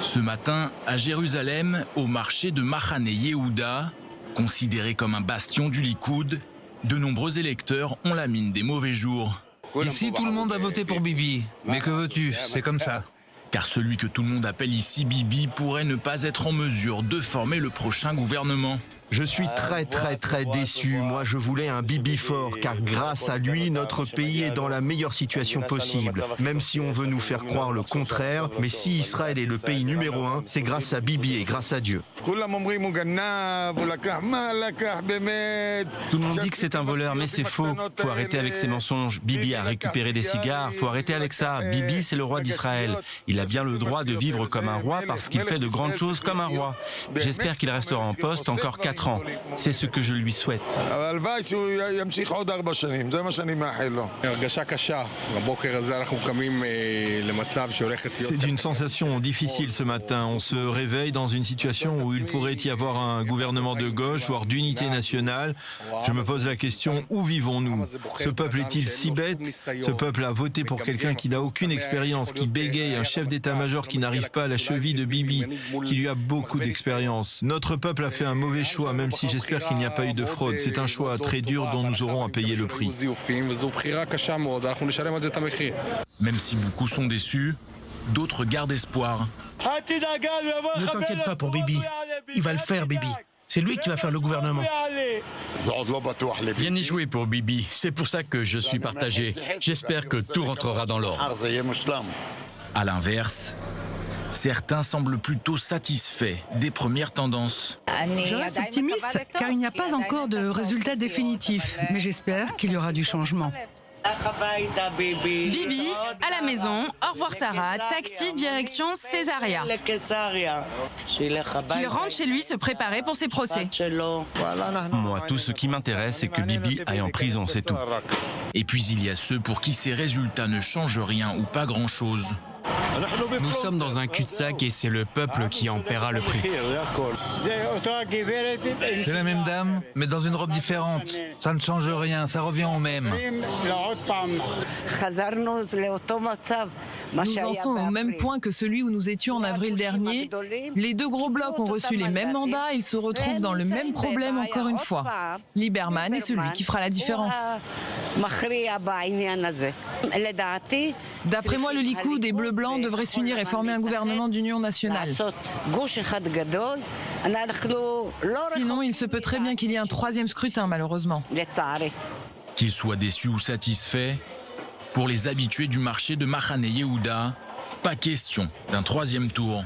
Ce matin, à Jérusalem, au marché de Machane Yehuda, considéré comme un bastion du Likoud, de nombreux électeurs ont la mine des mauvais jours. Ici, tout le monde a voté pour Bibi. Mais que veux-tu? C'est comme ça. Car celui que tout le monde appelle ici Bibi pourrait ne pas être en mesure de former le prochain gouvernement. Je suis très déçu. Moi, je voulais un Bibi fort, car grâce à lui, notre pays est dans la meilleure situation possible. Même si on veut nous faire croire le contraire, mais si Israël est le pays numéro 1, c'est grâce à Bibi et grâce à Dieu. Tout le monde dit que c'est un voleur, mais c'est faux. Faut arrêter avec ces mensonges. Bibi a récupéré des cigares, faut arrêter avec ça. Bibi, c'est le roi d'Israël. Il a bien le droit de vivre comme un roi parce qu'il fait de grandes choses comme un roi. J'espère qu'il restera en poste encore 4 ans. C'est ce que je lui souhaite. C'est une sensation difficile ce matin. On se réveille dans une situation où il pourrait y avoir un gouvernement de gauche, voire d'unité nationale. Je me pose la question, où vivons-nous? Ce peuple est-il si bête? Ce peuple a voté pour quelqu'un qui n'a aucune expérience, qui bégaye, un chef d'état-major qui n'arrive pas à la cheville de Bibi, qui lui a beaucoup d'expérience. Notre peuple a fait un mauvais choix, même si j'espère qu'il n'y a pas eu de fraude. C'est un choix très dur dont nous aurons à payer le prix. Même si beaucoup sont déçus, d'autres gardent espoir. Ne t'inquiète pas pour Bibi. Il va le faire, Bibi. C'est lui qui va faire le gouvernement. Bien y joué pour Bibi. C'est pour ça que je suis partagé. J'espère que tout rentrera dans l'ordre. À l'inverse, certains semblent plutôt satisfaits des premiires tendances. Je reste optimiste car il n'y a pas encore de résultat définitif, mais j'espère qu'il y aura du changement. Bibi, à la maison, au revoir Sarah, taxi direction Césaria. Qu'il rentre chez lui se préparer pour ses procès. Moi, tout ce qui m'intéresse, c'est que Bibi aille en prison, c'est tout. Et puis il y a ceux pour qui ces résultats ne changent rien ou pas grand-chose. Nous sommes dans un cul-de-sac et c'est le peuple qui en paiera le prix. C'est la même dame, mais dans une robe différente. Ça ne change rien, ça revient au même. Nous en sommes au même point que celui où nous étions en avril dernier. Les deux gros blocs ont reçu les mêmes mandats et ils se retrouvent dans le même problème encore une fois. Lieberman est celui qui fera la différence. D'après moi, le Likoud et Bleu-Blanc devraient s'unir et former un gouvernement d'union nationale. Sinon, il se peut très bien qu'il y ait un troisième scrutin, malheureusement. Qu'ils soient déçus ou satisfaits, pour les habitués du marché de Machane Yehuda, pas question d'un troisième tour.